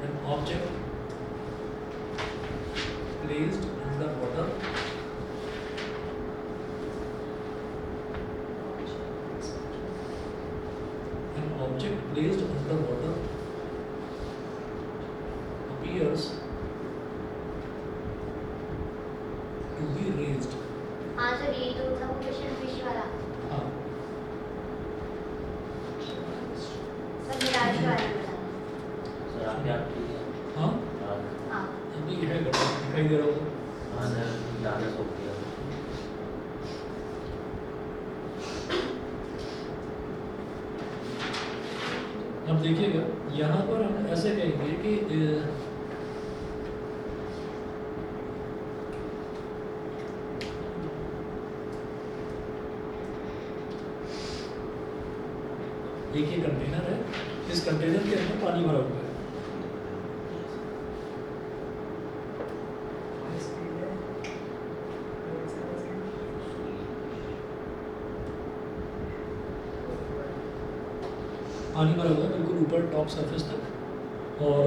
An object placed under water an object placed under water appears to be raised. हाँ sir यही तो था वो क्वेश्चन फिश वाला हाँ सर मिराज के बारे में बताना सर आप याद कीजिए। हाँ हाँ अभी है दिखाई दे रहा होगा। हाँ सर ज़्यादा सो गया। अब देखिएगा यहाँ पर हम ऐसे कहेंगे कि एक ये कंटेनर है, इस कंटेनर के अंदर पानी भरा हुआ है। पानी भरा हुआ है बिल्कुल ऊपर टॉप सरफेस तक, और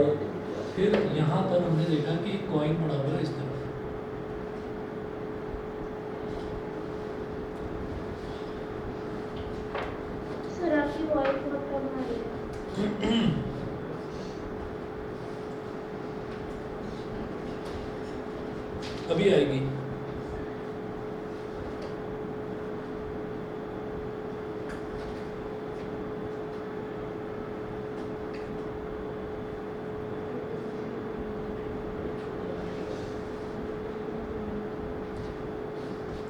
फिर यहाँ पर हमने देखा कि एक कॉइन पड़ा हुआ है इस तरफ। सर आपकी वॉइस बहुत कम आ रही है अभी आएगी।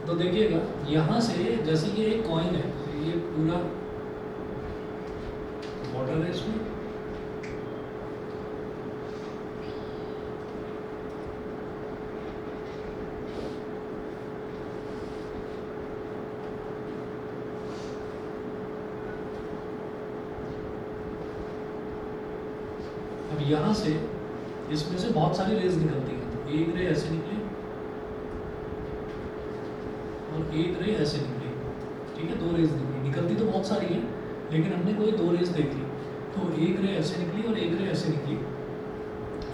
तो देखिएगा यहाँ से जैसे ये एक कॉइन है, ये पूरा वाटर है इसमें, अब यहाँ से इसमें से बहुत सारी रेज निकलती हैं। तो एक रे ऐसे निकली और एक रे ऐसे निकली, ठीक है, दो रेज निकली। निकलती तो बहुत सारी है लेकिन हमने कोई दो रेज देखी, तो एक रे ऐसे निकली और एक रे ऐसे निकली।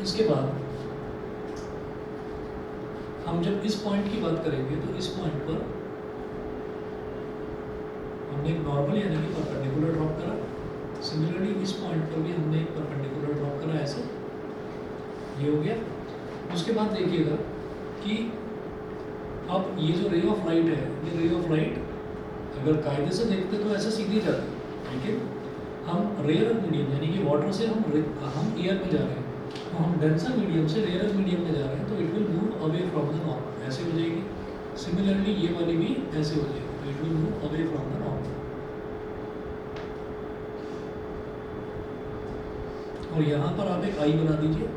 इसके बाद हम जब इस पॉइंट की बात करेंगे तो इस पॉइंट पर हमने एक नॉर्मल यानी कि परपेंडिकुलर ड्रॉप करा। सिमिलरली इस पॉइंट पर भी हमने एक परपेंडिकुलर ड्रॉप करा, ऐसे ये हो गया। उसके बाद देखिएगा कि अब ये जो रे ऑफ लाइट है, ये रे ऑफ लाइट अगर कायदे से देखते तो ऐसे सीधी जाती, लेकिन हम रेयर मीडियम यानी कि वाटर से हम एयर में जा रहे हैं, तो हम डेंसर मीडियम से रेयर मीडियम में जा रहे हैं, तो it will move away from the normal, ऐसे हो जाएगी। सिमिलरली ये वाली भी ऐसे हो जाएगी, तो it will move away from the normal. और यहाँ पर आप एक आई बना दीजिए।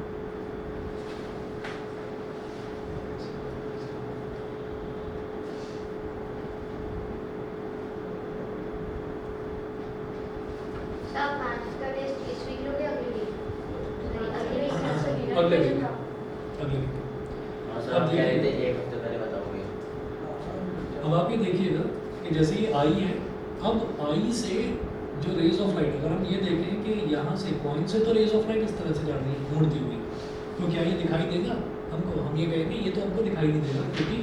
सब मैथ्स का टेस्ट इस वीक लोगे अगली वीक? अगली वीक अगले वीक अगले वीक हाँ सर आप कह रहे थे एक हफ्ते पहले बताओगे। अब आप ये देखिएगा कि जैसे ये आई है, अब आई से जो रेज ऑफ लाइट, अगर हम ये देखें कि यहाँ से कॉइन से तो रेज ऑफ लाइट इस तरह से जा रही है मुड़ती हुई, तो क्या ये दिखाई देगा हमको? हम ये कहेंगे ये तो हमको दिखाई नहीं देगा, क्योंकि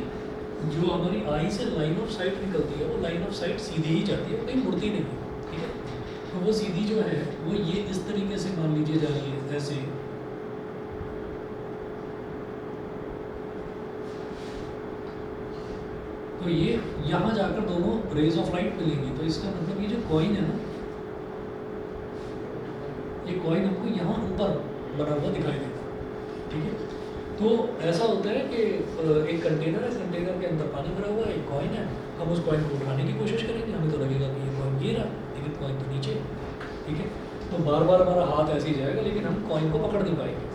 जो हमारी आई से लाइन ऑफ साइट निकलती है वो लाइन ऑफ साइट सीधी ही जाती है, वो कहीं मुड़ती नहीं है, ठीक है। तो वो सीधी जो है वो ये इस तरीके से मान लीजिए जा रही है, ऐसे। तो ये यहाँ जाकर दोनों रेज ऑफ लाइट मिलेंगी, तो इसका मतलब ये जो कॉइन है ना, ये कॉइन हमको यहाँ ऊपर बना हुआ दिखाई देगा, ठीक है। तो ऐसा होता है कि एक कंटेनर है, कंटेनर के अंदर पानी भरा हुआ है, एक कॉइन है, हम उस कॉइन को उठाने की कोशिश करेंगे, हमें तो लगेगा कि ये कॉइन गिरा, लेकिन कॉइन तो नीचे, ठीक है। तो बार बार हमारा हाथ ऐसे ही जाएगा लेकिन हम कॉइन को पकड़ नहीं पाएंगे।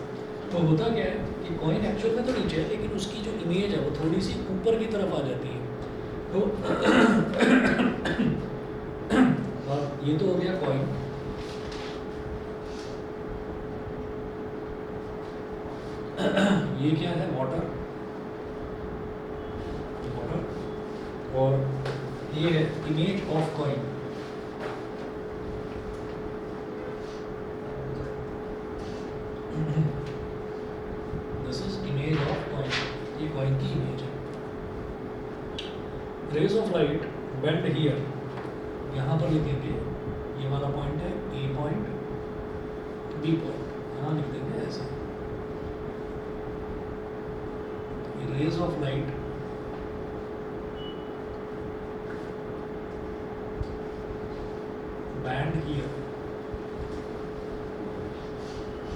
तो होता क्या है कि कॉइन एक्चुअल में तो नीचे है, लेकिन उसकी जो इमेज है वो थोड़ी सी ऊपर की तरफ आ जाती है। तो ये तो हो गया कॉइन। ये क्या है? वाटर, वाटर, और ये है image of coin. Rays of light bend here, यहाँ पर लिखेंगे, ये वाला पॉइंट है ए पॉइंट, बी पॉइंट, यहाँ लिख देंगे ऐसे। Rays of light bend here,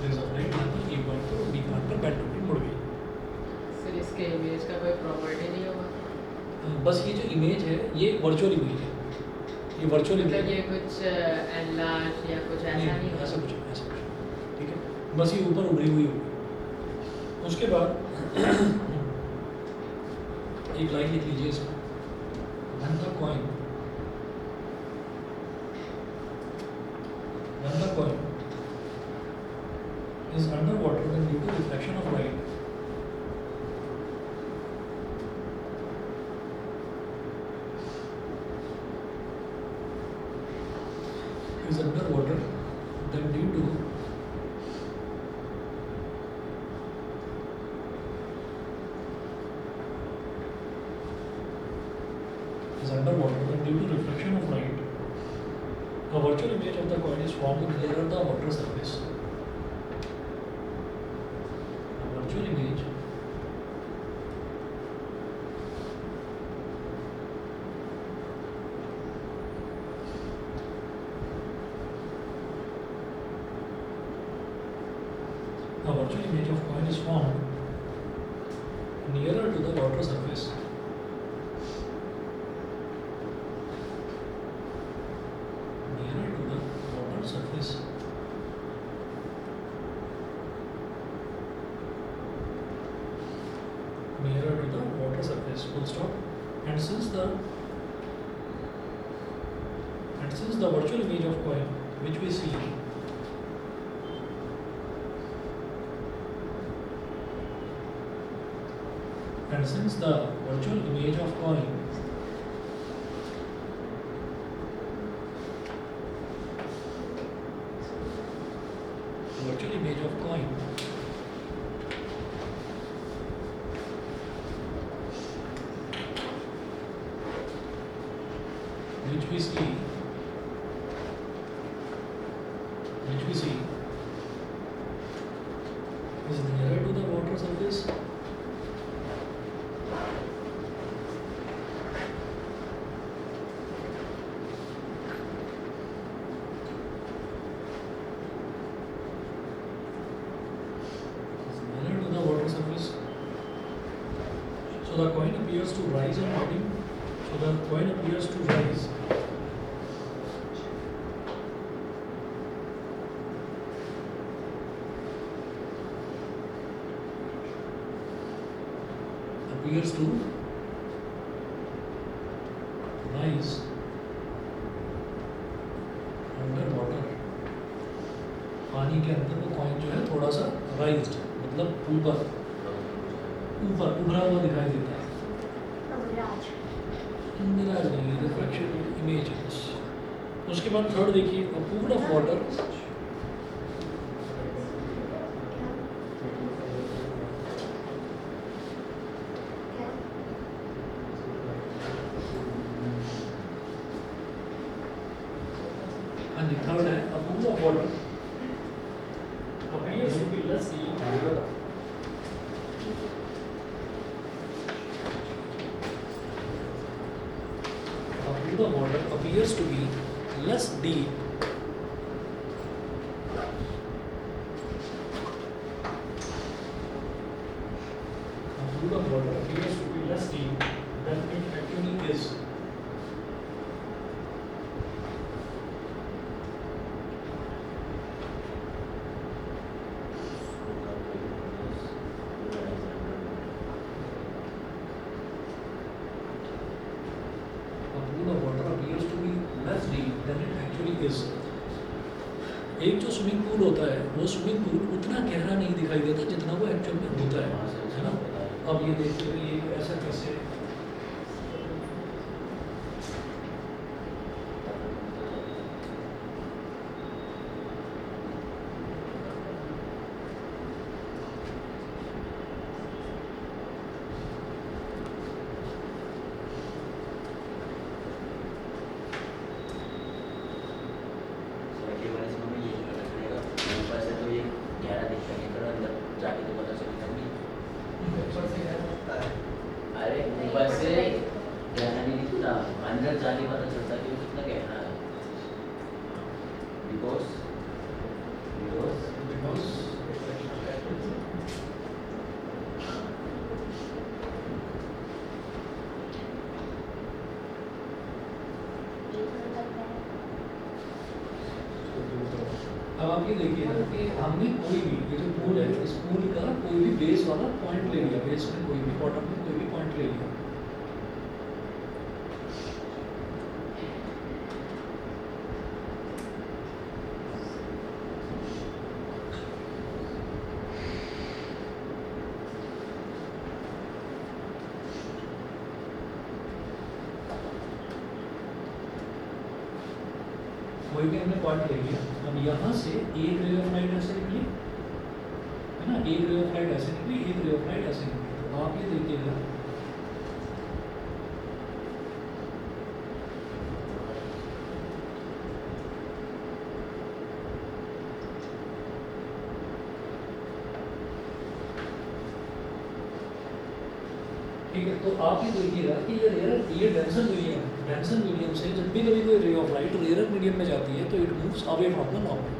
rays of light यहाँ पर ए पॉइंट पर, बी पॉइंट पर बैंड होगी, मुड़ गई। सर इसके इमेज का कोई प्रॉपर्टी नहीं होगा? बस ये जो इमेज है ये एक वर्चुअल इमेज है, ये वर्चुअल मतलब इमेज ये कुछ एनलार्ज या कुछ ऐसा नहीं होगा? ऐसा कुछ ऐसा कुछ, ठीक है, बस ये ऊपर उभरी हुई होगी। उसके बाद एक लाइन लिख लीजिए इसमें, when the coin is underwater then due to reflection of light is underwater then due to reflection of light, a virtual image of the coin is formed nearer the water surface. A virtual image of coin is formed nearer to the water surface. Nearer to the water surface. Nearer to the water surface. Full stop. And since the virtual image of coin which we see and since the virtual image of coin which we see is nearer to the water surface. So the coin appears to rise and body. So the coin appears to rise. Appears to rise under water. पानी के अंदर वो coin जो है थोड़ा सा राइज्ड, मतलब ऊपर उभरा हुआ दिखाई देता है। मिराज नहीं है, रिफ्लेक्शन इमेज है बस। उसके बाद थर्ड देखिए, a pool of water and the third है a pool of water appears to be less deep the water appears to be less deep the water appears to be less deep than it actually is. एक जो swimming pool होता है वो swimming pool उतना गहरा नहीं दिखाई देता जितना वो एक्चुअल में होता है ना। अब ये देखिए ये ऐसा कैसे, आप ये देखिए ना कि हमने कोई भी ये जो पूल है इस पूल का कोई भी बेस वाला पॉइंट ले लिया, बेस में कोई भी बॉटम में कोई भी पॉइंट ले लिया। कोई भी हमने पॉइंट ले लिया। अब यहाँ से एक रे ऑफ लाइट ऐसे निकली है ना, एक रे ऑफ लाइट ऐसे निकली, एक रे ऑफ लाइट ऐसे निकली। तो आप ये देखिएगा ठीक है। तो आप ये देखिएगा कि ये रेयर, ये डेंसन मीडियम है। डेंसन मीडियम से जब भी कभी कोई ray of light rare medium में जाती है तो it moves away from the normal,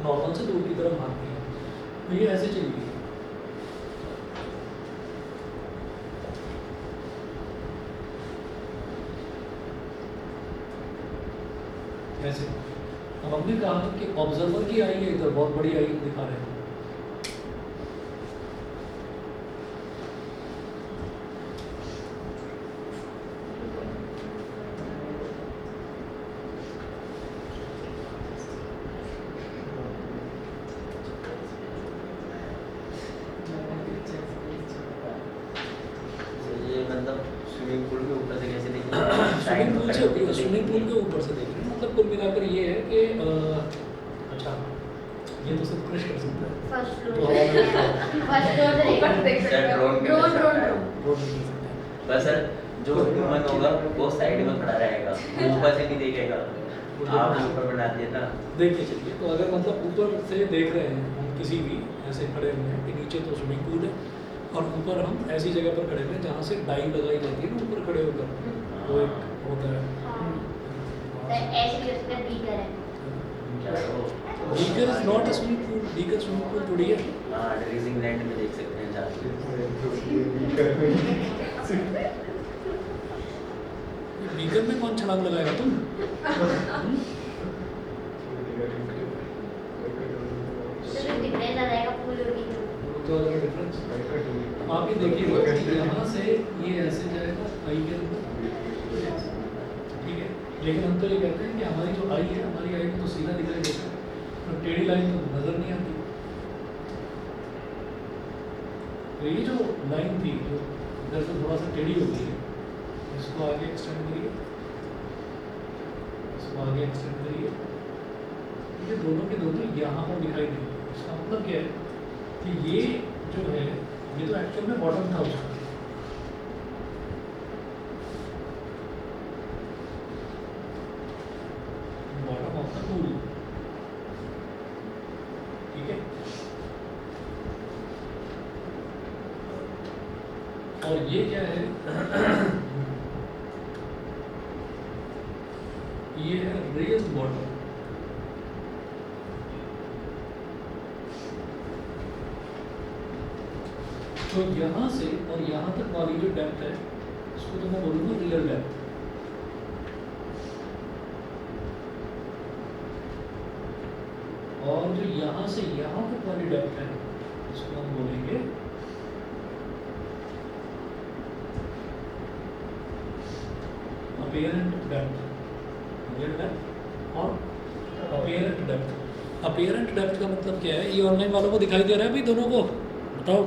normal से दूर की तरफ भागती है। तो ये ऐसे चली गई ऐसे। अब हमने कहा कि ऑब्जर्वर की आई है इधर, बहुत बड़ी आई दिखा रहे हैं। ये मतलब स्विमिंग पूल के ऊपर से कैसे स्विमिंग पूल के ऊपर से देख रहे हैं। मतलब कुल मिलाकर ये है कि अच्छा ये तो सब क्रश कर सकता है। फर्स्ट तो फ्लोर हवा में फर्स्ट फ्लोर से ऊपर देख सकते हैं। ड्रोन ड्रोन ड्रोन रोड नहीं कर सकते हैं। बस सर जो ह्यूमन होगा वो साइड में खड़ा रहेगा, वो ऊपर से नहीं देखेगा। आप ऊपर बना दिए ना। देखिए चलिए, तो अगर मतलब ऊपर से देख रहे हैं हम किसी भी ऐसे खड़े हुए हैं कि नीचे तो स्विमिंग पूल है और ऊपर हम ऐसी जगह पर खड़े हुए हैं जहाँ से डाइव लगाई जाती है ना ऊपर खड़े होकर, वो एक होता है। तो ऐसे ही उसमें बीकर है। क्या वो beaker is not a swimming pool, beaker swimming pool थोड़ी है। हाँ ड्रेजिंग लैंड में देख सकते हैं जाके। बीकर में कौन छलांग लगाएगा तुम? तो डिफरेंस आ जाएगा पूल और बीकर। तो डिफरेंस आप ये देखिए यहाँ से ये ऐसे जाएगा आई के अंदर, ठीक है। लेकिन हम तो ये कहते हैं कि हमारी जो आई है, हमारी आई को तो सीधा दिखाई देता है, तो टेढ़ी लाइन तो नजर नहीं आती। तो ये जो लाइन थी जो इधर से थोड़ा सा टेढ़ी हो गई है, इसको आगे एक्सटेंड करिए, इसको आगे एक्सटेंड करिए। ये दोनों के दोनों यहाँ पर दिखाई देंगे। इसका मतलब क्या है कि ये जो है ये तो एक्चुअल में बॉटम था उसका, बॉटम ऑफ द पूल, ठीक है। और ये क्या है ये है रेज बॉटम। तो यहाँ से और यहाँ तक वाली जो डेप्थ है इसको तो मैं बोलूँगा रियल डेप्थ। और जो यहाँ से यहाँ तक वाली डेप्थ है इसको हम बोलेंगे अपीयरेंट डेप्थ, रियल डेप्थ और अपीयरेंट डेप्थ। अपीयरेंट डेप्थ का मतलब क्या है? ये ऑनलाइन वालों को दिखाई दे रहा है भाई दोनों को? बताओ,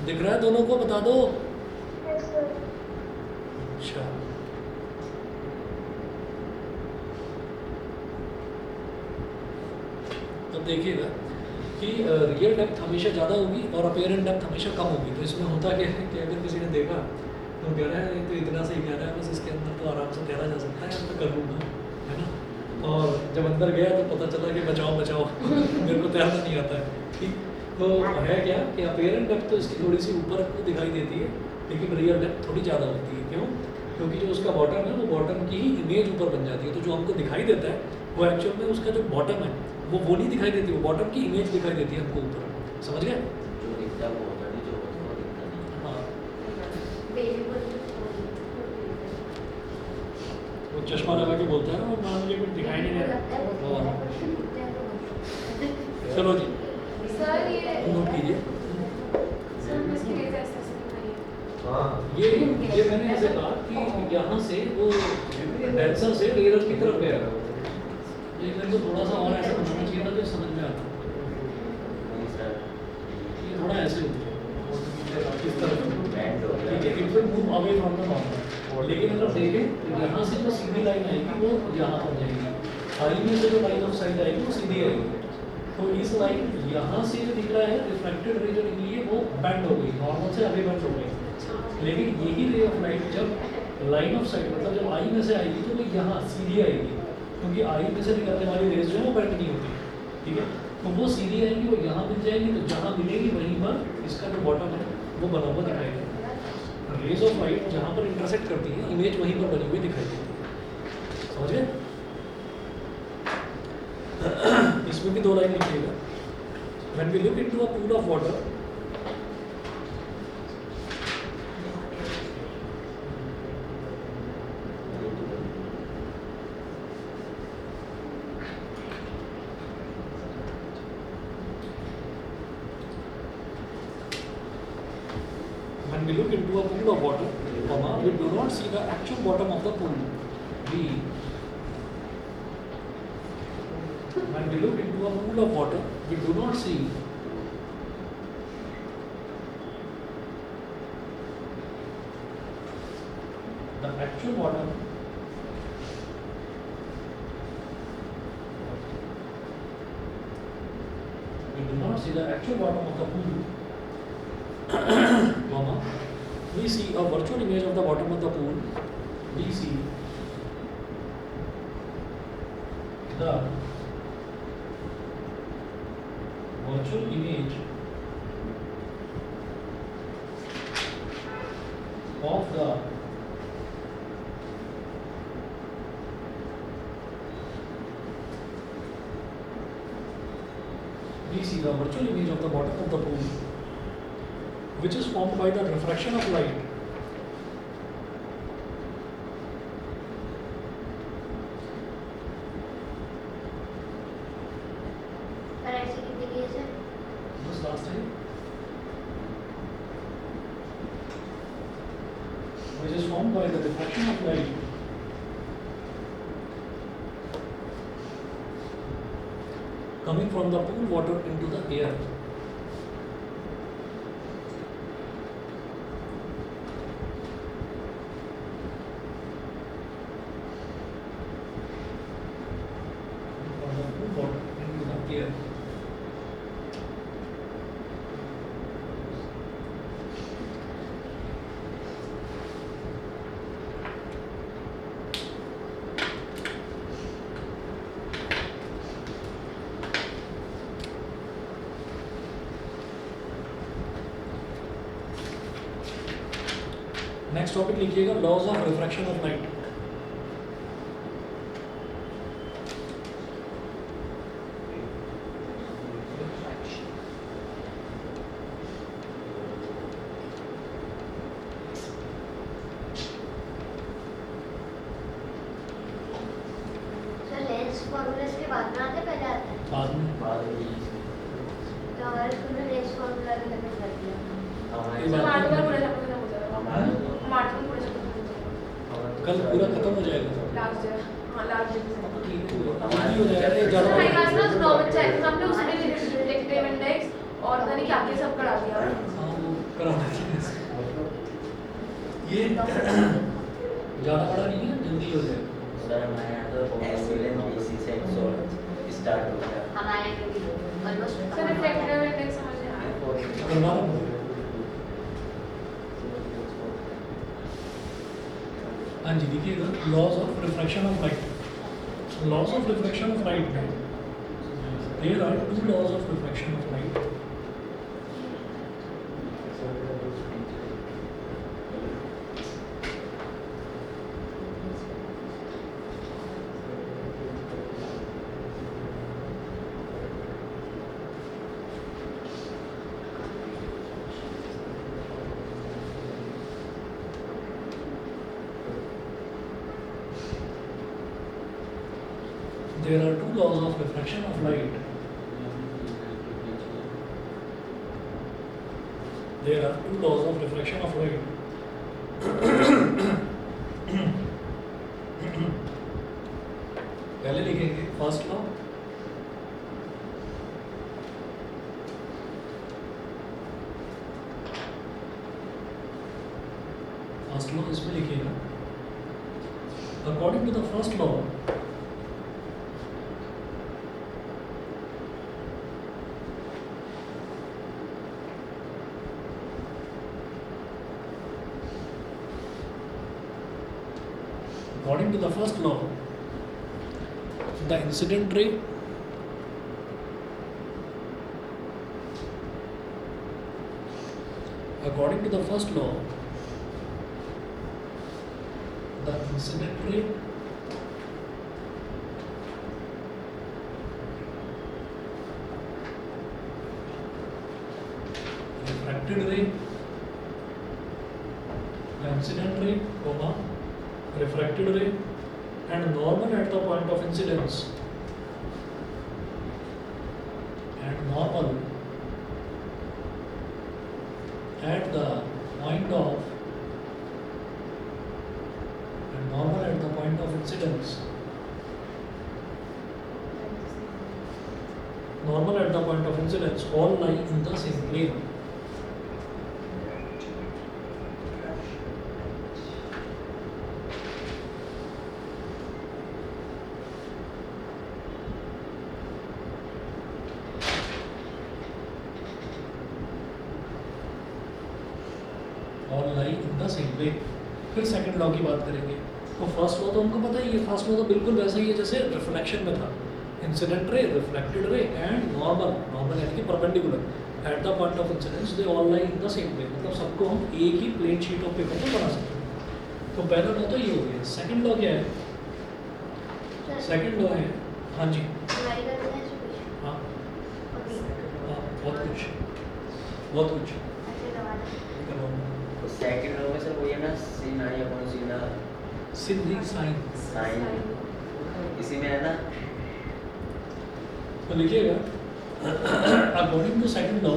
दिख रहा है दोनों को? बता दो। अच्छा तो देखिएगा कि रियल डेप्थ हमेशा ज़्यादा होगी और अपीयरेंट डेप्थ हमेशा कम होगी। तो इसमें होता क्या है कि अगर किसी ने देखा तो कह रहा है ये तो इतना सही कह रहा है, बस इसके अंदर तो आराम से तैरा जा सकता है, मैं कर लूँगा, है ना। और जब अंदर गया तो पता चला कि बचाओ बचाओ मेरे को तैरना नहीं आता है, ठीक। तो है क्या कि अपीयरेंट डेप्थ तो इसकी थोड़ी सी ऊपर को दिखाई देती है, लेकिन रियल डेप्थ थोड़ी ज़्यादा होती है। क्यों? क्योंकि जो उसका बॉटम है वो बॉटम की ही इमेज ऊपर बन जाती है। तो जो हमको दिखाई देता है वो एक्चुअल में उसका जो बॉटम है वो नहीं दिखाई देती, वो बॉटम की इमेज दिखाई देती है हमको ऊपर। समझ गए? जो दिखता है वो होता नहीं, जो होता है वो दिखता नहीं। हाँ, बेबी बोल वो चश्मा लगा के बोलता है ना, और मुझे कुछ दिखाई नहीं दे रहा। और चलो जी सर ये नोट कीजिए। सर इसके लिए ऐसा नहीं हाँ ये मैंने ऐसे कहा कि यहाँ से वो डेंसर से रेयर की तरफ गया। ये मेरे को थोड़ा सा और ऐसा बनाना चाहिए था जो समझ में आता। नहीं सर ये थोड़ा ऐसे हो गया इस तरफ, बैंड हो ठीक है, गया it will move away from the normal. लेकिन अगर देखें तो यहाँ से जो सीधी लाइन आएगी वो यहाँ पर जाएगी, आई में से जो लाइन ऑफ साइट आएगी वो सीधी आएगी। तो इस लाइन यहाँ से जो दिख रहा है रिफ्लेक्टेड रे जो निकली है वो बैंड हो गई, नॉर्मल से अवे बैंड हो गई। लेकिन यही रे ऑफ लाइट जब लाइन ऑफ साइट मतलब जब आई में से आएगी तो वो यहाँ सीधी आएगी, क्योंकि आई में से निकलने वाली रेज जो है वो बैंड नहीं होती, ठीक है। तो वो सीधी आएंगी, वो यहाँ मिल जाएगी, तो जहाँ मिलेगी वहीं पर इसका जो बॉटम है वो बना हुआ दिखाई देगा। रेज ऑफ लाइट जहाँ पर इंटरसेक्ट करती है इमेज वहीं पर बनी हुई दिखाई देती है, समझ गए। इसमें भी 2 लाइन लिखिएगा। When we look into a pool of water, when we look into a pool of water, comma, we do not see the actual bottom of the pool. When we look into a pool of water, we do not see the actual bottom of the pool, comma, we see a virtual image of the bottom of the pool. We see the virtual image of the bottom of the pool, which is formed by the refraction of light पर ऐसे कितने case है? this last time, which is formed by the refraction of light coming from the pool water into the air. From the pool water into the air. Next topic लिखिएगा laws of refraction of light. Sir lens formula इसके बाद में आते पहले आता है? बाद में तो हमारे स्कूल में लेंस फॉर्मूला भी लगन कर दिया। ये बात हमारे नहीं। पूरा सब खत्म हो जाएगा। हमारा हमारे में पूरा सब खत्म हो जाएगा। कल पूरा खत्म हो जाएगा। लास्ट ईयर, हाँ लास्ट ईयर से। हो जाएगा ये तो ज़्यादा हमारे क्लास में नौ बच्चे आए थे, हमने उसमें रिफ्लेक्टिव इंडेक्स और पता नहीं क्या क्या सब करा दिया। हाँ, वो करा देते हैं। ये ज़्यादा बड़ा नहीं है, जल्दी हो जाएगा। सर हमारे यहाँ तो फॉर्मूला बेसिस से स्टार्ट हो गया। हमारे में भी ऑलमोस्ट सर रिफ्लेक्टिव इंडेक्स समझ में आया। अगर मालूम हो। हाँ जी देखिएगा laws of refraction of light. Laws of refraction of light में there are 2 laws of refraction of light. there are two laws of refraction of light. There are two laws of refraction of light. पहले लिखेंगे first law, first law इसमें लिखिएगा. According to the first law, according to the first law, the incident ray according to the first law, the incident ray refracted ray, the incident ray, comma, refracted ray and normal at the point of incidence and normal at the point of and normal at the point of incidence, normal at the point of incidence all lie in the same plane. All lie in the same way. फिर second law की बात करेंगे. तो first law तो हमको पता ही है, first law तो बिल्कुल वैसा ही है जैसे रिफ्लेक्शन में था. Incident ray, reflected ray and normal, normal यानी कि perpendicular at the point of incidence they all lie in the same way. मतलब सबको हम एक ही प्लेन शीट ऑफ पेपर में बना सकते हैं. तो पहला लॉ तो ये हो गया. सेकंड लॉ क्या है? सेकंड लॉ है, हाँ जी, हमारी करते हैं सुबह हाँ अभी हाँ, बहुत कुछ बहुत कुछ ऐसे दवा करवाऊंगा. तो सेकंड रो में सर वही है ना, sin i upon sin r सिद्धि साइन. sin इसी में है ना. तो लिखिएगा according to second law,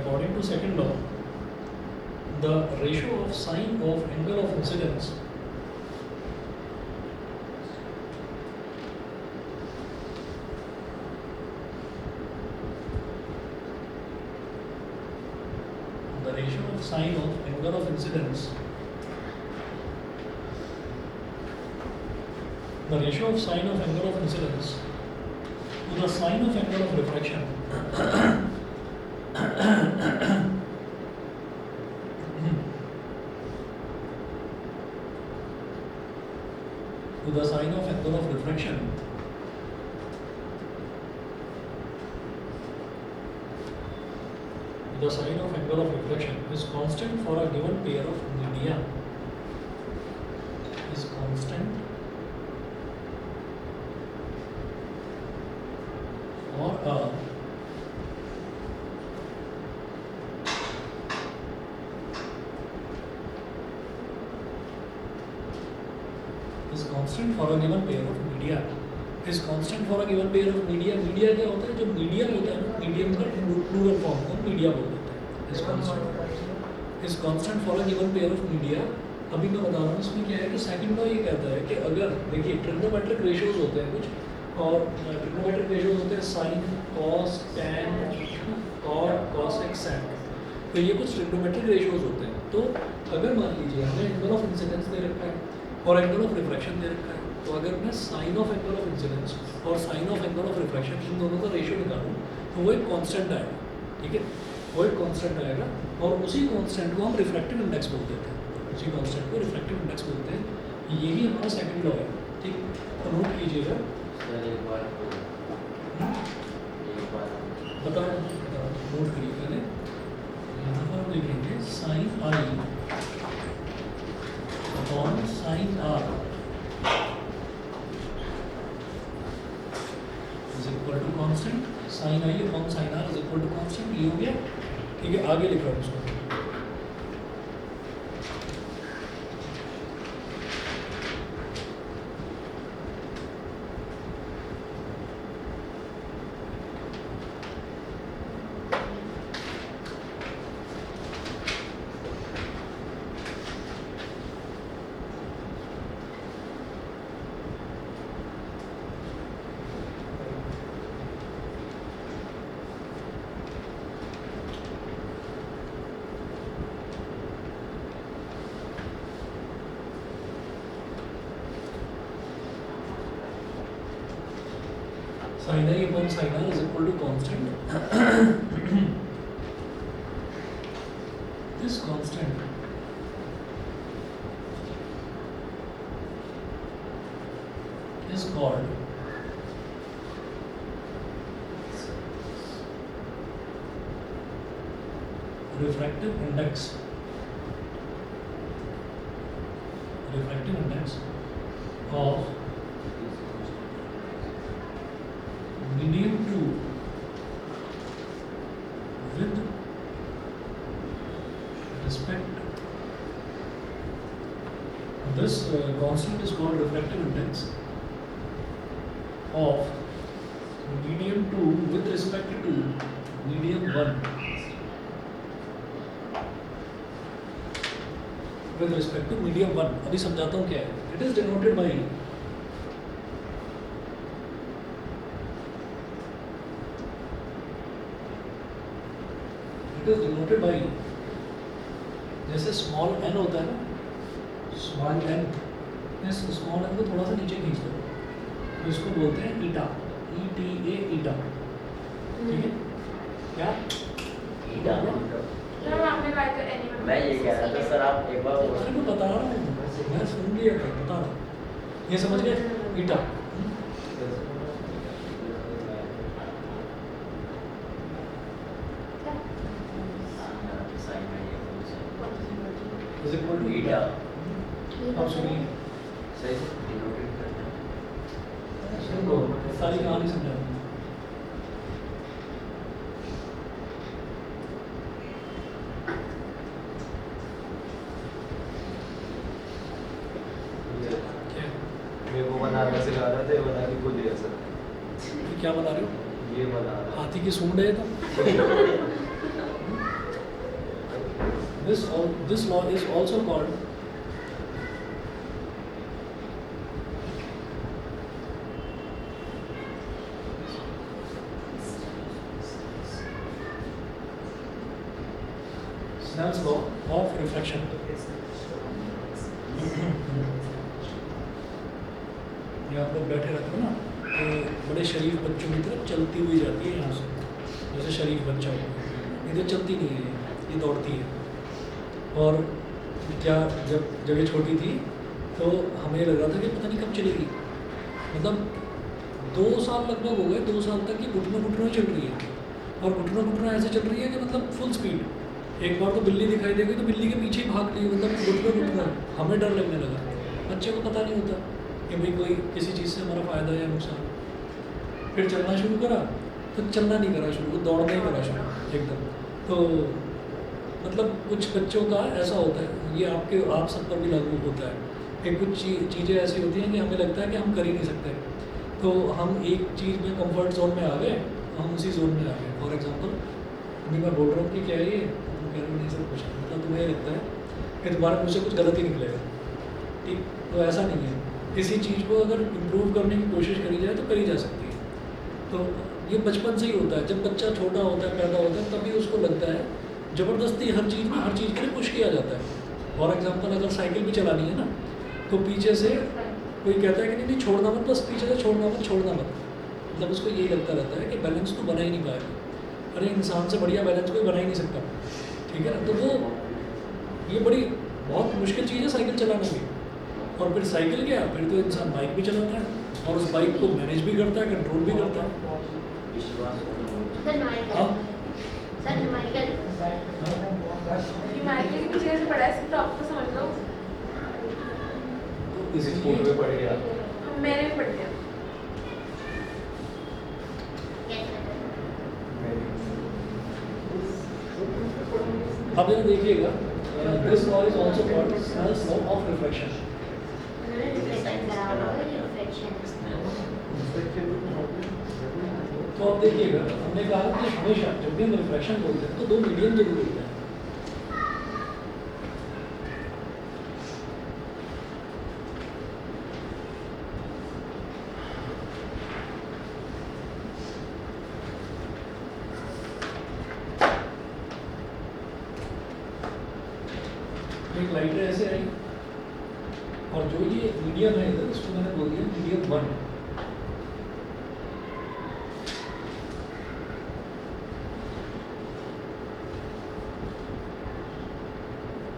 according to second law, the ratio of sine of angle of incidence the ratio of sine of angle of incidence the ratio of sine of angle of incidence to the sine of angle of refraction to the sine of angle of refraction the sine of angle of refraction is constant for a given pair of media is constant for a is constant for a given pair of media is constant for a given pair of media. Media क्या होता है? जो medium होता है ना, medium का plural form को media बोल देते हैं. is constant for a given pair of media. अभी मैं बता रहा हूँ इसमें क्या है कि सेकंड लॉ ये कहता है कि अगर देखिए ट्रिग्नोमेट्रिक रेशियोज होते हैं कुछ, और ट्रिग्नोमेट्रिक रेशियोज होते हैं sine, cos, tan, cot, cosec, sec. तो ये कुछ ट्रिग्नोमेट्रिक रेशियोज होते हैं. तो अगर मान लीजिए हमें एंगल ऑफ इंसिडेंस दे रखा है और एंगल ऑफ रिफ्रैक्शन दे रखा है, तो अगर मैं sine of angle of incidence और sine of angle of refraction इन दोनों का रेशियो निकालूँ तो वो एक कांस्टेंट आएगा. ठीक है, वो एक कांस्टेंट आएगा और उसी कांस्टेंट को हम रिफ्रैक्टिव इंडेक्स बोल देते हैं. उसी कांस्टेंट को रिफ्रैक्टिव इंडेक्स बोलते हैं. यही हमारा सेकंड लॉ है. ठीक, तो नोट कीजिएगा. सर एक बार बताओ, नोट करिए पहले. यहाँ पर हम लिखेंगे sine i upon sine r is equal to constant. Sine i upon sine r is equal to constant. ये हो गया. ठीक है, आगे लिख रहा हूँ उसको। Sin I upon sin R is equal to constant. This constant is called refractive index. Refractive index of medium 2 with respect. This constant is called refractive index of medium 2 with respect to medium 1. With respect to medium 1. अभी समझाता हूँ क्या है. It is denoted by जैसे small n होता है ना, small n, इस स्मॉल n को थोड़ा सा नीचे खींच दो तो इसको बोलते हैं ईटा, ETA ईटा, ठीक है क्या? ईटा। सर आपने बात कर एनिमल मैं ये कह रहा था सर, आप एक बार अरे मैं बता रहा हूँ, मैं सुन लिया था, बता रहा हूँ, ये समझ गए ईटा। is equal to ईटा। अब सुनिए, सही से डिनोटेड करना है। सुनो सारी कहानी समझा दूँ। मेरे को बनाना सिखा रहा था, ये बना के खुद दिया सर। ये क्या बता रहे हो? ये बना रहा। हाथी की सूंड है तो this law is also called Snell's law of refraction. ये आप लोग बैठे रहते हो ना, तो बड़े शरीफ बच्चों की तरफ चलती हुई जाती है यहाँ से, जैसे शरीफ बच्चा हो। ये तो चलती नहीं है, ये दौड़ती है। और क्या जब ये छोटी थी तो हमें लग रहा था कि पता नहीं कब चलेगी, मतलब 2 साल लगभग हो गए, 2 साल तक ये घुटनों चल रही है, और घुटनों ऐसे चल रही है कि मतलब फुल स्पीड। एक बार तो बिल्ली दिखाई दे गई तो बिल्ली के पीछे ही भाग रही है, मतलब घुटनों हमें डर लगने लगा। बच्चे को पता नहीं होता कि भाई कोई किसी चीज़ से हमारा फ़ायदा या नुकसान। फिर चलना शुरू करा तो चलना नहीं करा शुरू, दौड़ना ही करा शुरू एकदम। तो मतलब कुछ बच्चों का ऐसा होता है, ये आप सब पर भी लागू होता है कि कुछ चीज़ें ऐसी होती हैं कि हमें लगता है कि हम कर ही नहीं सकते, तो हम एक चीज़ में कंफर्ट जोन में आ गए, हम उसी जोन में आ गए। फॉर एग्जांपल अभी मैं बोल रहा हूँ कि क्या है ये, तुम कह रहे हो नहीं सब कुछ, मतलब तुम्हें लगता है कि तुम्हारे मुझसे कुछ गलत ही निकलेगा, ठीक? तो ऐसा नहीं है। किसी चीज़ को अगर इम्प्रूव करने की कोशिश करी जाए तो करी जा सकती है। तो ये बचपन से ही होता है, जब बच्चा छोटा होता है, पैदा होता है, तभी उसको लगता है ज़बरदस्ती हर चीज़ में, हर चीज़ के लिए पुश किया जाता है। फॉर एग्जांपल अगर साइकिल भी चलानी है ना, तो पीछे से कोई कहता है कि नहीं छोड़ना मत, बस पीछे से छोड़ना मत, मतलब उसको यही लगता रहता है कि बैलेंस तो बना ही नहीं पाएगा। अरे इंसान से बढ़िया बैलेंस कोई बना ही नहीं सकता, ठीक है ना? तो वो ये बहुत मुश्किल चीज़ है साइकिल चलाना भी। और फिर साइकिल क्या, फिर तो इंसान बाइक भी चलाता है और उस बाइक को मैनेज भी करता है, कंट्रोल भी करता है। हिमालय के पीछे से पढ़ा है, सिर्फ टॉप को समझ लो। इसी स्कूल में पढ़ गया। मैंने भी पढ़ लिया। मेरी देखिएगा this law is also called Snell's law of reflection. Reflection बराबर रिफ्लेक्शन। तो अब देखिएगा हमने कहा कि हमेशा जब भी हम रिफ्लेक्शन बोलते हैं तो दो मीडियम जरूर होते हैं। एक लाइट ऐसे आई और जो ये मीडियम है इधर इसको मैंने बोल दिया मीडियम 1।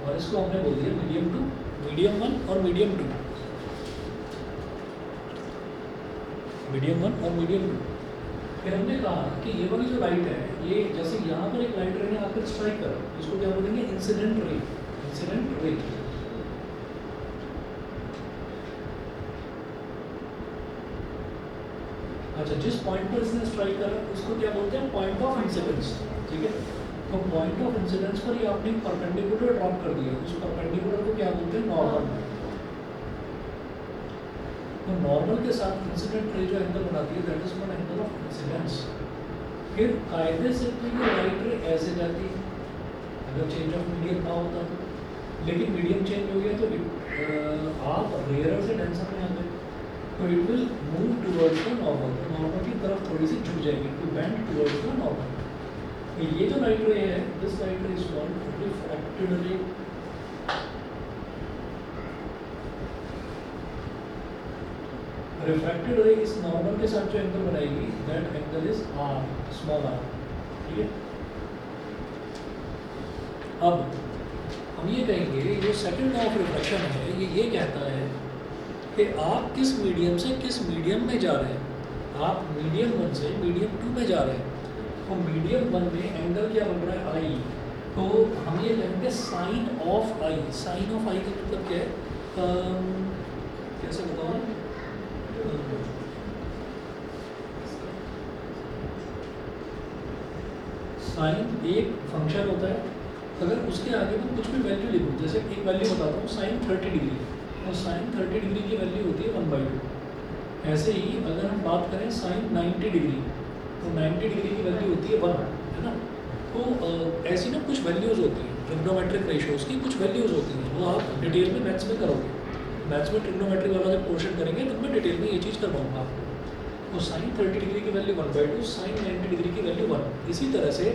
और इसको हमने बोल दिया मीडियम 2, मीडियम 1 और मीडियम 2, मीडियम 1 और मीडियम 2। फिर हमने कहा कि ये वाली जो लाइट है ये जैसे यहाँ पर एक लाइट रे ने आकर स्ट्राइक करा, इसको क्या बोलेंगे इंसिडेंट रे, इंसिडेंट रे। अच्छा, जिस पॉइंट पर इसने स्ट्राइक करा उसको क्या बोलते हैं पॉइंट ऑफ इंसिडेंस, ठीक है। तो पॉइंट ऑफ इंसिडेंस पर ही आपने परपेंडिकुलर ड्रॉप कर दिया, उस परपेंडिकुलर को क्या बोलते हैं नॉर्मल। तो नॉर्मल के साथ इंसिडेंट रे जो एंगल बनाती है that is called angle of incidence. फिर कायदे से तो ये लाइट रे ऐसे जाती है अगर चेंज ऑफ मीडियम ना होता तो, लेकिन मीडियम चेंज हो गया तो आप रेयर से डेंसर में आ गए तो it will move towards the normal, normal की तरफ थोड़ी सी झुक जाएगी to bend towards the normal. तो ये जो लाइट रे है this light ray is called refracted ray. Refracted ray इस नॉर्मल के साथ जो एंगल बनाएगी that angle is r, small r, ठीक है। अब हम ये कहेंगे जो सेकंड लॉ ऑफ रिफ्लेक्शन है ये कहता है कि आप किस मीडियम से किस मीडियम में जा रहे हैं। आप मीडियम 1 से मीडियम 2 में जा रहे हैं तो मीडियम 1 में एंगल क्या बन रहा है आई, तो हम ये कहेंगे sine of I. Sine of I का मतलब क्या है, कैसे बताऊँ, साइन एक फंक्शन होता है, अगर उसके आगे मैं कुछ भी वैल्यू लिखूँ, जैसे एक वैल्यू बताता हूँ साइन 30 डिग्री, और साइन 30 डिग्री की वैल्यू होती है 1/2। ऐसे ही अगर हम बात करें साइन 90 डिग्री तो 90 डिग्री की वैल्यू होती है 1, है ना। तो ऐसी ना कुछ वैल्यूज़ होती हैं ट्रिग्नोमेट्रिक रेशियोज़ की, कुछ वैल्यूज़ होती हैं वो आप डिटेल में मैथ्स में करोगे। मैथ्स में ट्रिग्नोमेट्री वाला जब पोर्शन करेंगे तब मैं डिटेल में ये चीज़ करवाऊँगा आपको। तो साइन 30 डिग्री की वैल्यू 1/2, साइन 90 डिग्री की वैल्यू 1। इसी तरह से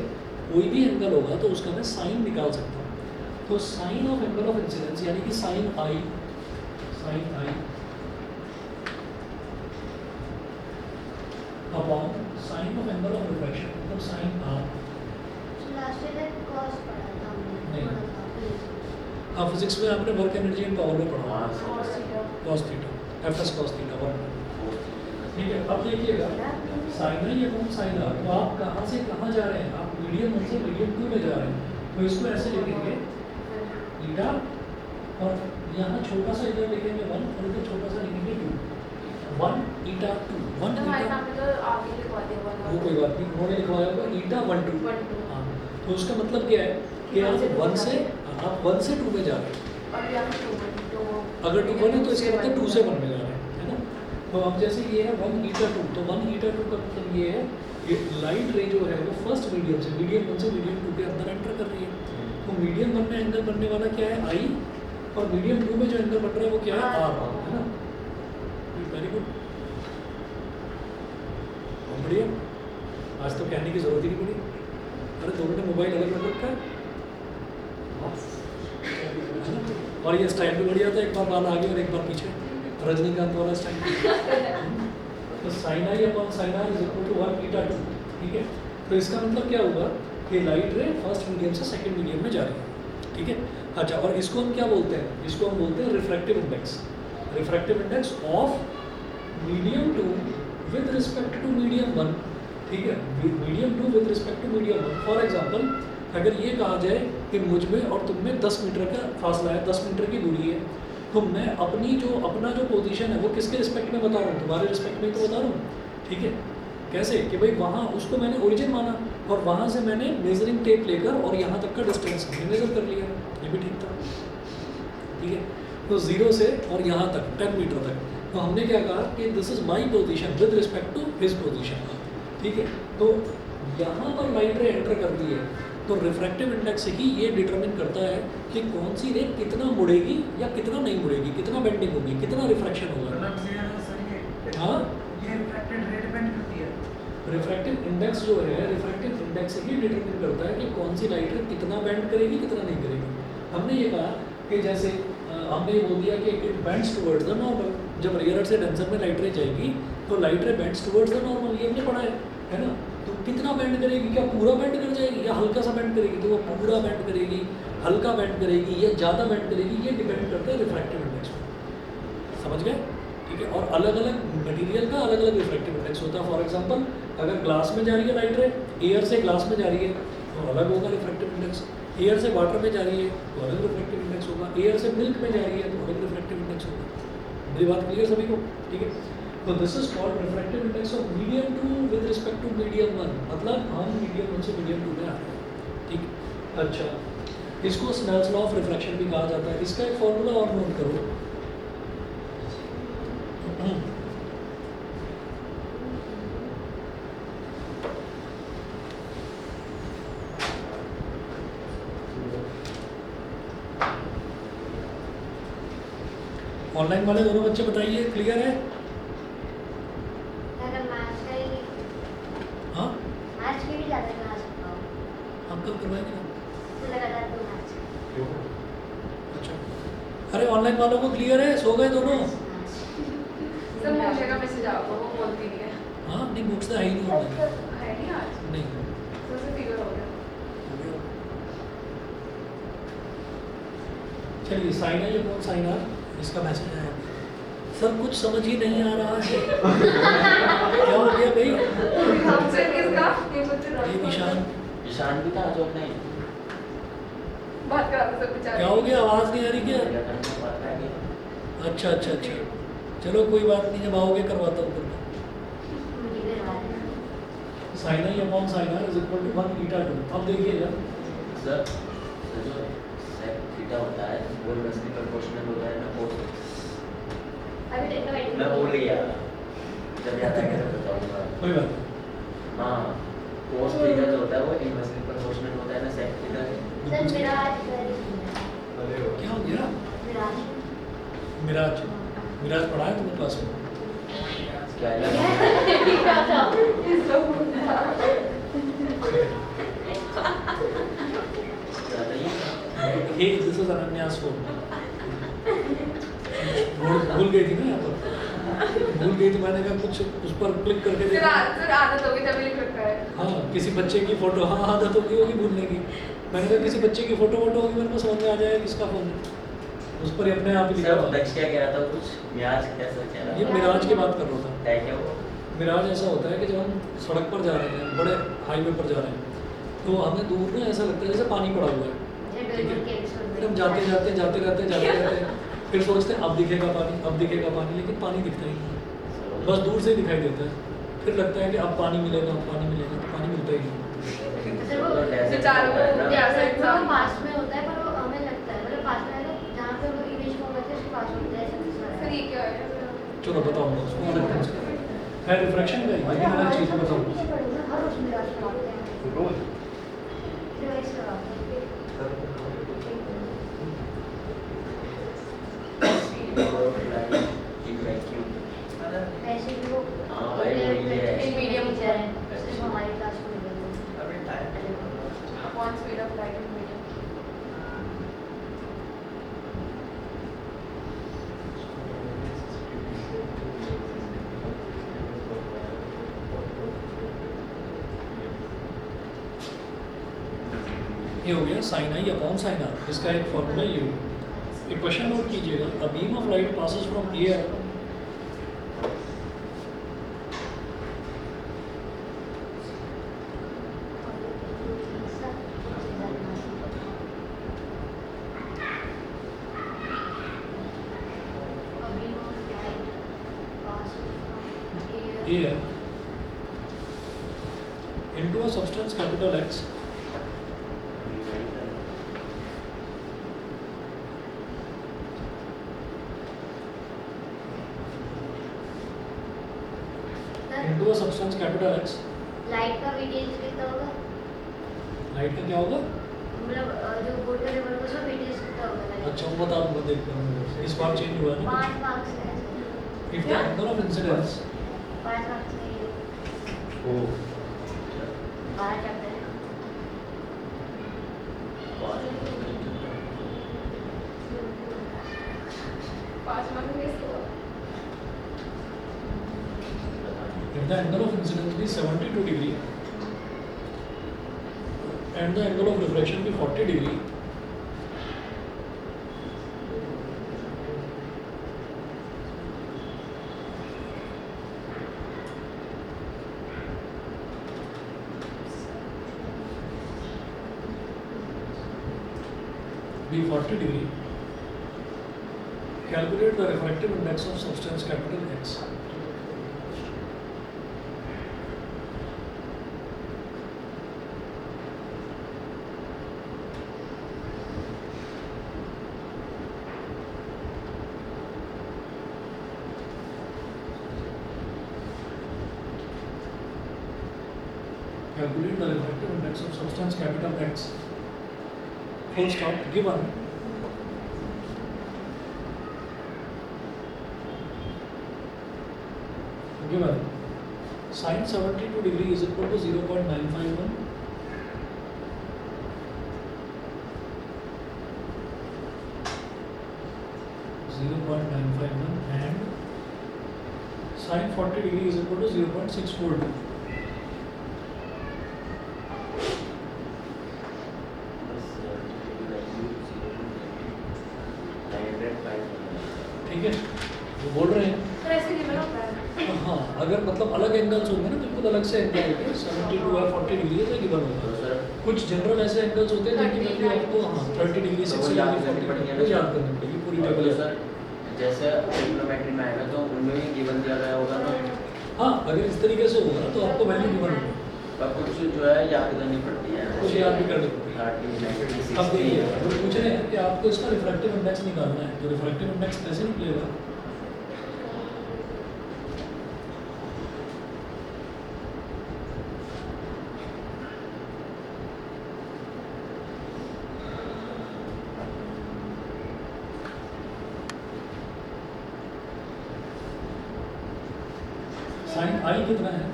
कोई भी एंगल होगा तो उसका मैं साइन निकाल सकता हूँ। तो sine of angle of incidence यानी कि sine i upon sine of angle of reflection मतलब साइन आर। लास्ट में कॉस पढ़ा था हमने। नहीं। आप फिजिक्स में आपने वर्क एनर्जी एंड पावर में पढ़ा cos theta, fs cos theta 1, ठीक है। अब देखिएगा sine i upon sine r, तो आप कहाँ से कहाँ जा रहे हैं, आप मीडियम 1 से मीडियम 2 में जा रहे हैं, तो इसको ऐसे लिखेंगे थीटा और यहाँ छोटा सा इधर लिखेंगे 1 और इधर छोटा सा लिखेंगे 2, 1 ईटा 2, 1 तो हमारे ईटा, सामने तो आगे लिखवा दिया वो कोई बात नहीं, उन्होंने लिखवाया होगा ईटा 1 2। हाँ, तो उसका मतलब क्या है कि आप 1 से 2 में जा रहे हैं, और यहाँ पे 2 अगर 2 1 है तो इसका मतलब 2 से 1 में जा रहे हैं, है ना। तो अब जैसे ये है 1 ईटा 2, तो 1 ईटा 2 का मतलब ये है कि लाइट रे जो है वो फर्स्ट मीडियम से मीडियम 1 से मीडियम 2 के अंदर एंटर कर रही है। तो मीडियम 1 में एंगल बनने वाला क्या है आई, और मीडियम 2 में जो एंगल बन रहा है वो क्या है आर, है ना। वेरी गुड, बहुत बढ़िया। आज तो कहने की जरूरत ही नहीं पड़ी। अरे दोनों ने मोबाइल अलग रख रखा है और ये स्टाइल भी बढ़िया था, एक बार बाल आगे और एक बार पीछे, रजनीकांत वाला स्टाइल। तो sine i upon sine r is equal to 1 eta 2, ठीक है। तो इसका मतलब क्या होगा कि लाइट रे फर्स्ट मीडियम से सेकंड मीडियम में जा रही है, ठीक है। अच्छा, और इसको हम क्या बोलते हैं, इसको हम बोलते हैं refractive index, refractive index of medium 2 with respect to medium 1, ठीक है। Medium 2 with respect to medium 1। For example अगर ये कहा जाए कि मुझ में और तुम में 10 मीटर का फासला है, 10 मीटर की दूरी है, तो मैं अपना जो पोजीशन है वो किसके रिस्पेक्ट में बता रहा हूँ, तुम्हारे रिस्पेक्ट में तो बता रहा हूँ, ठीक है। कैसे कि भाई वहाँ उसको मैंने ओरिजिन माना, और वहाँ से मैंने मेजरिंग टेप लेकर और यहाँ तक का डिस्टेंस हमने मेजर कर लिया, ये भी ठीक था, ठीक है। तो 0 से और यहाँ तक 10 मीटर तक, तो हमने क्या कहा कि this is my position with respect to his position, ठीक है। तो यहाँ पर लाइट रे एंटर कर दी है, तो रिफ्रैक्टिव इंडेक्स ही ये डिटरमिन करता है कि कौन सी रे कितना मुड़ेगी या कितना नहीं मुड़ेगी, कितना बेंडिंग होगी, कितना रिफ्रैक्शन होगा। हाँ, रिफ्रैक्टिव इंडेक्स जो है, रिफ्रैक्टिव इंडेक्स ही डिटरमिन करता है कि कौन सी लाइट रे कितना बेंड करेगी, कितना नहीं करेगी। हमने ये कहा कि जैसे हमने ये बोल दिया कि it bends towards the normal, जब रियर से डेंसर में लाइट रे जाएगी तो लाइट रे बेंड्स टुवर्ड्स द नॉर्मल, ये हमने पढ़ा है ना। तो कितना बेंड करेगी, क्या पूरा बेंड कर जाएगी या हल्का सा बेंड करेगी, तो वो पूरा बेंड करेगी, हल्का बेंड करेगी या ज़्यादा बेंड करेगी, ये डिपेंड करता है रिफ्रैक्टिव इंडेक्स पर, समझ गए, ठीक है। और अलग अलग मटेरियल का अलग अलग रिफ्रैक्टिव इंडेक्स होता है। फॉर एग्जांपल अगर ग्लास में जा रही है लाइट रे, एयर से ग्लास में जा रही है तो अलग होगा रिफ्रैक्टिव इंडेक्स, एयर से वाटर में जा रही है तो अलग रिफ्रैक्टिव इंडेक्स होगा, एयर से मिल्क में जा रही है तो अलग रिफ्रैक्टिव इंडेक्स होगा। मेरी बात क्लियर सभी को, ठीक है। तो this is called refractive index of medium 2 with respect to medium 1, मतलब हम मीडियम 1 से मीडियम 2 में आ रहे हैं, ठीक। अच्छा, इसको स्नेल्स लॉ ऑफ रिफ्रैक्शन भी कहा जाता है। इसका एक फॉर्मूला और नोट करो, ऑनलाइन वाले दोनों बच्चे बताइए, क्लियर है? अगर मैथ्स का ही, हाँ, मैथ्स की भी ज़्यादा करा सकता हूँ, हम कब करवाएंगे ना? तो लगातार 2 मैथ्स। अच्छा, अरे ऑनलाइन वालों को क्लियर है, सो गए दोनों? सब मोशा का मैसेज आपको, वो बोलती नहीं है। हाँ, नहीं बुक्स तो है ही नहीं ऑनलाइन, है नहीं आज, नहीं तो उसे फीवर हो गया। चलिए, साइन है, ये कौन साइन है? इसका मैसेज है सर, कुछ समझ ही नहीं आ रहा है। क्या हो गया भाई? हमसे किसका ये कुछ ये निशान ईशान भी था जो अपने बात करा सब बेचारे। क्या हो गया, आवाज़ नहीं आ रही क्या? क्या करने को बात है कि अच्छा अच्छा अच्छा, चलो कोई बात नहीं, जब आओगे करवाता हूँ फिर। मुझे भी करवा देना। साइन है अपॉन साइन है इज इक्वल टू 1 ईटा 2। अब देखिएगा, सर जो सेक थीटा होता है वो इनवर्सली प्रोपोर्शनल होता है ना कोस, अभी टेक्नोमेट्री मैं भूल गया, जब याद आएगा तो बताऊंगा। कोई बात नहीं। हाँ, कोस थीटा जो होता है वो इनवर्सली प्रोपोर्शनल होता है ना सेक थीटा से। सर मेरा आज very सुंदर है। अरे वाह। क्या हो गया? मेरा आज मिराज, मिराज पढ़ा है तुम्हें क्लास में? क्या है? हे दिस इज अनन्यास फोन। भूल गई थी ना यहाँ पर, भूल गई थी, मैंने कहा कुछ उस पर क्लिक करके फिर देखा। आदत होगी तभी लिख रखा है। हाँ, किसी बच्चे की फोटो, हाँ आदत होगी भूलने की। मैंने कहा किसी बच्चे की फोटो होगी, मेरे को समझ में आ जाएगा किसका फोन है, उस पर ही अपने आप ही लिखा सर हुआ। दक्ष क्या कह रहा था कुछ मियाज कैसा कह रहा ये था? मिराज की बात कर रहा था। है क्या वो? मिराज ऐसा होता है कि जब हम सड़क पर जा रहे हैं, बड़े हाईवे पर जा रहे हैं, तो हमें दूर में ऐसा लगता है जैसे पानी पड़ा हुआ है, ठीक है। फिर हम जाते रहते हैं, फिर सोचते हैं अब दिखेगा पानी, लेकिन पानी दिखता ही नहीं, बस दूर से ही दिखाई देता है। फिर लगता है कि अब पानी मिलेगा, तो पानी मिलता ही नहीं। सर वो बेचारों को जैसे एग्जाम वो पास में होता है, पर वो हमें लगता है मतलब पास में है तो जहाँ पे वो इमेज होगा तो उसके पास होता है, ऐसा कुछ लग रहा सर है। ये क्या है? चलो बताऊँगा उसको अलग ढंग से। है रिफ्रैक्शन का ही, लेकिन अलग चीज़ बताऊँ। पीछे पढ़ूंगा, हर रोज मिराज पढ़ाते हैं, रोज रिवाइज करवाते हैं। वैसे भी वो हाँ, भाई वो ये है। एक मीडियम टीचर है, सिर्फ हमारी क्लास में मिले upon speed of light in medium. ये हो गया sine i upon sine r, इसका एक फॉर्मूला ये हो। एक क्वेश्चन नोट कीजिएगा, a beam of light passes from air air into a a substance capital X into a substance capital X, light का वेटेज कितना होगा? लाइट का क्या होगा? मतलब जो बोर्ड का लेवल होगा उसका वेटेज कितना होगा लाइट? अच्छा वो बता दूंगा, देखते हैं इस बार चेंज हुआ है ना 5 मार्क्स है ऐसे। if the angle of incidence 5 marks है ये। ओ 12 चैप्टर है। पाँच मार्क्स में इसको if the angle of incidence be 72 degree and the angle of refraction be 40 degree, be 40 degree, calculate the refractive index of substance capital X. Calculate the refractive index of substance capital X. Full stop given sin 72 degree is equal to 0.951 and sin 40 degree is equal to 0.642. ठीक है, वो बोल रहे हैं sir ऐसे given होता है। हाँ, अगर मतलब अलग एंगल्स होंगे ना, बिल्कुल अलग से एंगल होंगे 72 और 40 डिग्री है तो गिवन तो होगा। सर कुछ जनरल ऐसे एंगल्स होते हैं जिनकी वैल्यू आपको हाँ 30 डिग्री तो 60 वो याद डिग्री करनी 40 पड़ेगी डिग्री याद करनी पड़ेगी पूरी और टेबल तो सर जैसे ट्रिग्नोमेट्री में आएगा तो उनमें भी गिवन दिया गया होगा ना, हाँ, अगर इस तरीके से होगा तो आपको वैल्यू गिवन होगी, पर कुछ जो है याद करनी पड़ती है। कुछ याद भी करनी पड़ेगी। 30, 90, अब देखिए, 60 वो पूछ रहे हैं कि आपको इसका रिफ्रैक्टिव इंडेक्स निकालना है, तो रिफ्रैक्टिव इंडेक्स कैसे निकलेगा? साइन आई कितना है?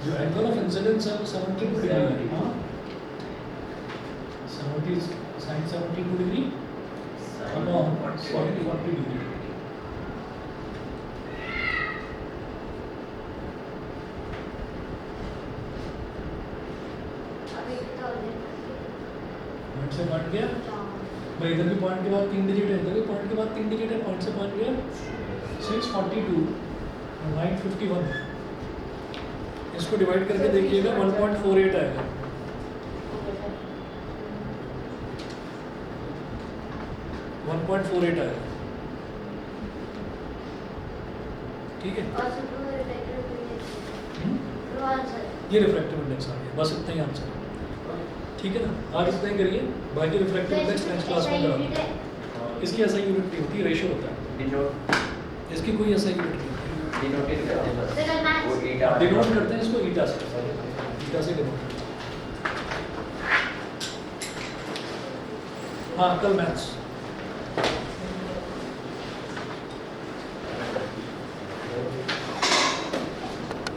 जो एंगल ऑफ इंसिडेंस है वो 72 डिग्री है। हाँ, 70 साइन 72 डिग्री अपॉन 40 डिग्री। अभी कितना हो गया? पॉइंट से काट गया भाई, इधर भी पॉइंट के बाद 3 डिजिट है, इधर भी पॉइंट के बाद 3 डिजिट है, पॉइंट से पॉइंट गया 642 और 951। इसको डिवाइड करके देखिएगा 1.48 आएगा। आएगा, ठीक है। और सुपर रिफ्लेक्टिव इंडेक्स तो आंसर ये रिफ्रैक्टिव इंडेक्स आ गया, बस इतना ही आंसर है, ठीक है ना। आज इतना ही करिए, बाकी रिफ्रैक्टिव इंडेक्स नेक्स्ट क्लास में कराएंगे। इसकी ऐसा यूनिट नहीं होती, रेशियो होता है, डिनोट इसकी कोई ऐसा यूनिट नहीं होती। डिनोटेड करते हैं सर कल मैथ्स वो डेटा डिनोट करते हैं इसको ईटा से, ईटा से डिनोट करते हैं। हाँ, कल मैथ्स